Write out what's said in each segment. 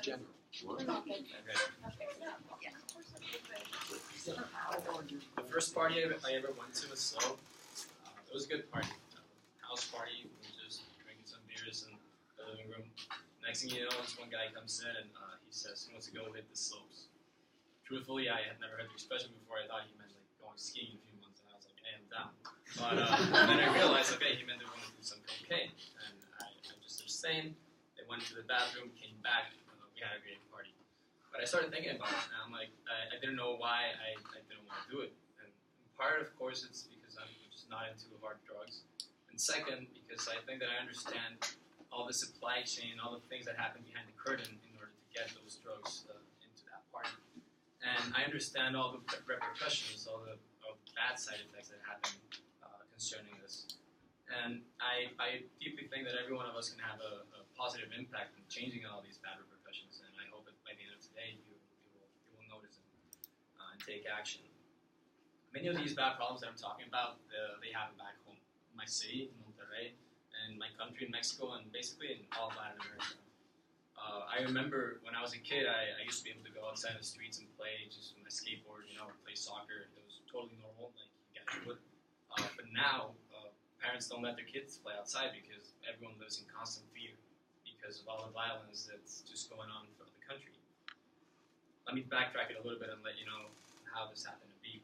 general. The first party I ever went to was slow. It was a good party. House party. We were just drinking some beers in the living room. Next thing you know, this one guy comes in and he says he wants to go hit the slopes. Truthfully, I had never heard the expression before. I thought he meant like going skiing in a few months, and I was like, hey, I'm down. But then I realized, okay, he meant they wanted to do some cocaine. And I just abstained. They went to the bathroom, came back, we had a great party. But I started thinking about it, and I'm like, I didn't know why I didn't want to do it. And part, of course, it's because I'm just not into hard drugs. And second, because I think that I understand all the supply chain, all the things that happen behind the curtain in order to get those drugs into that party. And I understand all the repercussions, all the bad side effects that happen concerning this. And I deeply think that every one of us can have a positive impact in changing all these bad repercussions. And I hope that by the end of today, you will notice them and take action. Many of these bad problems that I'm talking about, they happen back home. In my city, in Monterrey, and my country, in Mexico, and basically in all of Latin America. I remember when I was a kid, I used to be able to go outside in the streets and play just with my skateboard, play soccer. It was totally normal, like you guys would. But now, parents don't let their kids play outside because everyone lives in constant fear because of all the violence that's just going on throughout the country. Let me backtrack it a little bit and let you know how this happened to be.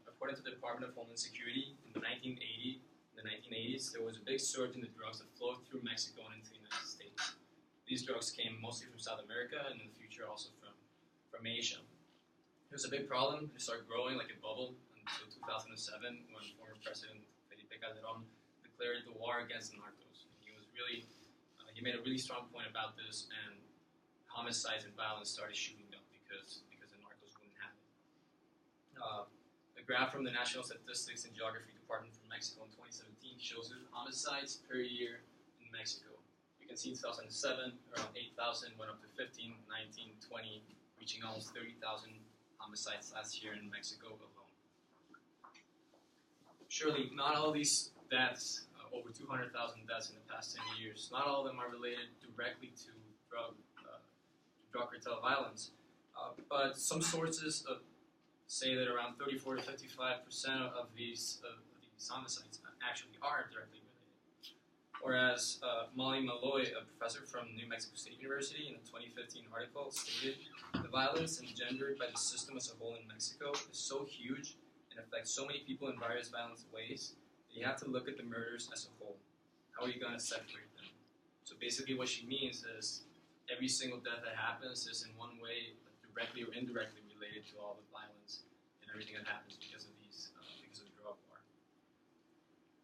According to the Department of Homeland Security, in the 1980s, there was a big surge in the drugs that flowed through Mexico and into the United States. These drugs came mostly from South America and in the future also from Asia. It was a big problem. It started growing like a bubble until 2007 when former President Felipe Calderón declared the war against the narcos. He made a really strong point about this, and homicides and violence started shooting up because the narcos wouldn't have it. A graph from the National Statistics and Geography Department from Mexico in 2017 shows the homicides per year in Mexico. You can see in 2007, around 8,000, went up to 15, 19, 20, reaching almost 30,000 homicides last year in Mexico alone. Surely, not all these deaths, over 200,000 deaths in the past 10 years, not all of them are related directly to drug cartel violence, but some sources say that around 34 to 55% of these homicides actually are directly related. Whereas Molly Malloy, a professor from New Mexico State University, in a 2015 article stated, the violence engendered by the system as a whole in Mexico is so huge and affects so many people in various violent ways that you have to look at the murders as a whole. How are you going to separate them? So basically what she means is every single death that happens is in one way directly or indirectly related to all the violence and everything that happens because of the drug war.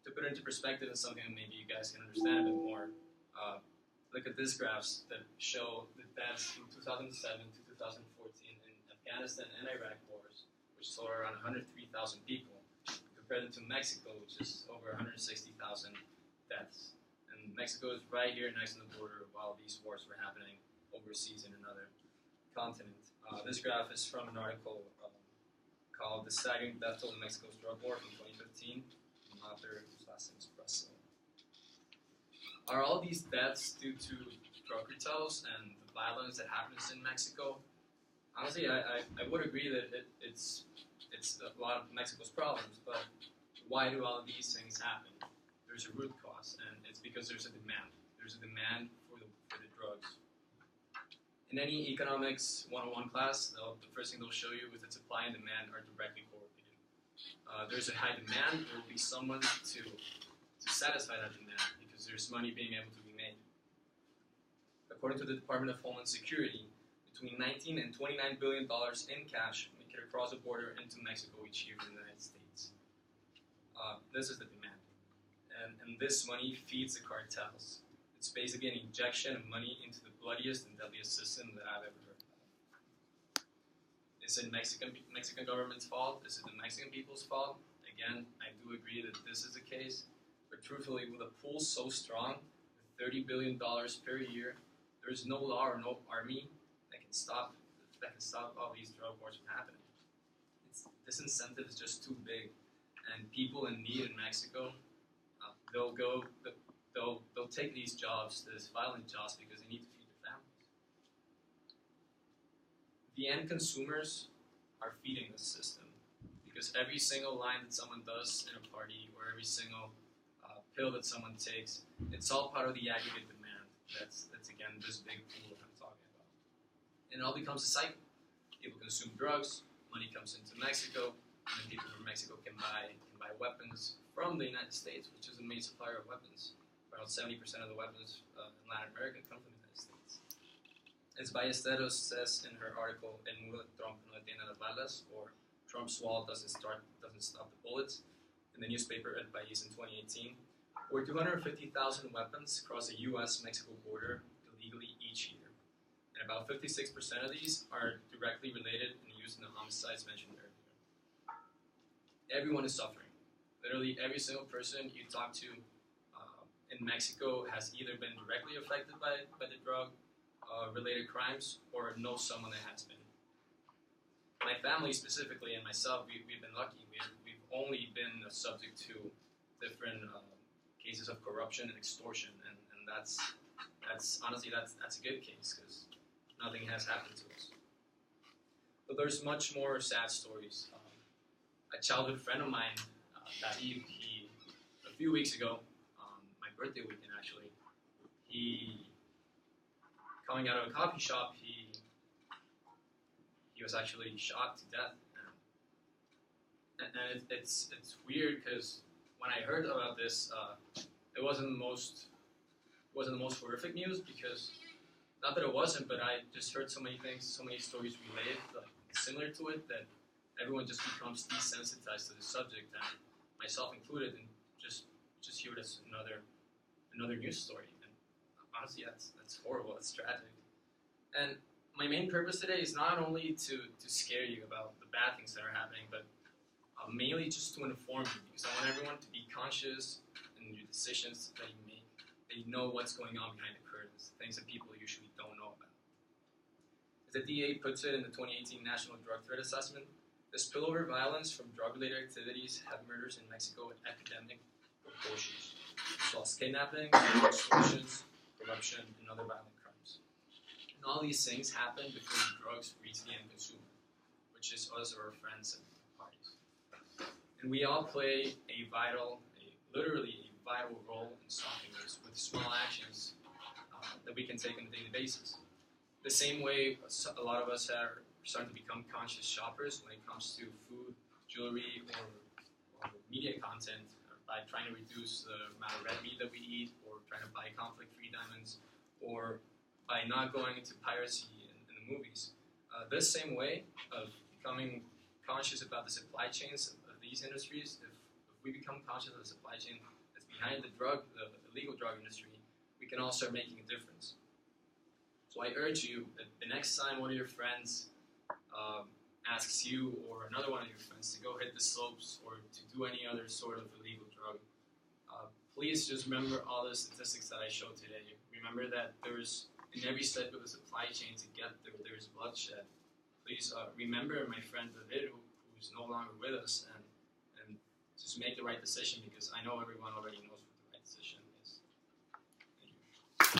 To put it into perspective and something that maybe you guys can understand a bit more, look at these graphs that show the deaths from 2007 to 2014 in Afghanistan and Iraq wars, which saw around 103,000 people, compared to Mexico, which is over 160,000 deaths. And Mexico is right here next to the border while these wars were happening overseas in another continent. This graph is from an article called The Staggering Death Toll in Mexico's Drug War from 2015. The author, whose last name is Russell. Are all these deaths due to drug cartels and the violence that happens in Mexico? Honestly, I would agree that it's a lot of Mexico's problems, but why do all of these things happen? There's a root cause, and it's because there's a demand. There's a demand for the drugs. In any economics 101 class, the first thing they'll show you is that supply and demand are directly correlated. There's a high demand, there will be someone to satisfy that demand because there's money being able to be made. According to the Department of Homeland Security, between $19 and $29 billion in cash make it across the border into Mexico each year in the United States. This is the demand. And this money feeds the cartels. It's basically an injection of money into the bloodiest and deadliest system that I've ever heard of. Is it Mexican government's fault? Is it the Mexican people's fault? Again, I do agree that this is the case. But truthfully, with a pool so strong, with $30 billion per year, there's no law or no army that can stop all these drug wars from happening. This incentive is just too big, and people in need in Mexico, they'll take these jobs, these violent jobs, because they need to feed their families. the end consumers are feeding this system, because every single line that someone does in a party, or every single pill that someone takes, it's all part of the aggregate demand. That's again this big pool that I'm talking about, and it all becomes a cycle. People consume drugs, money comes into Mexico, and then people from Mexico can buy weapons from the United States, which is a main supplier of weapons. Around 70% of the weapons in Latin America come from the United States. As Ballesteros says in her article, El muro de Trump no detiene las balas, or Trump's wall doesn't stop the bullets, in the newspaper El País in 2018, over 250,000 weapons cross the U.S.-Mexico border illegally each year. And about 56% of these are directly related and used in the homicides mentioned earlier. Everyone is suffering. Literally every single person you talk to in Mexico has either been directly affected by the drug related crimes or knows someone that has been. My family specifically and myself, we've been lucky. We've only been subject to different cases of corruption and extortion, and that's honestly that's a good case, because nothing has happened to us. But there's much more sad stories. A childhood friend of mine, David, he a few weeks ago, my birthday weekend actually, he coming out of a coffee shop, he was actually shot to death, and it's weird, because when I heard about this, it wasn't the most horrific news, because not that it wasn't, but I just heard so many things, so many stories related, similar to it, that everyone just becomes desensitized to the subject, and myself included, and just hear it as another news story. And honestly, that's horrible. It's tragic. And my main purpose today is not only to scare you about the bad things that are happening, but mainly just to inform you, because I want everyone to be conscious in your decisions that you make, that you know what's going on behind the curtains, things that people usually don't know about. As the DA puts it in the 2018 National Drug Threat Assessment, the spillover violence from drug-related activities have murders in Mexico at epidemic proportions, as well as kidnappings, extortions, corruption, and other violent crimes. And all these things happen before the drugs reach the end consumer, which is us or our friends and parties. And we all play literally a vital role in stopping this with small actions that we can take on a daily basis. The same way a lot of us are starting to become conscious shoppers when it comes to food, jewelry, or media content, by trying to reduce the amount of red meat that we eat, or trying to buy conflict-free diamonds, or by not going into piracy in the movies. This same way of becoming conscious about the supply chains of these industries, if we become conscious of the supply chain that's behind the illegal drug industry, we can all start making a difference. So I urge you that the next time one of your friends asks you or another one of your friends to go hit the slopes or to do any other sort of illegal drug, please just remember all the statistics that I showed today. Remember that there's, in every step of the supply chain to get there, there's bloodshed. Please remember my friend David, who's no longer with us, and just make the right decision, because I know everyone already knows what the right decision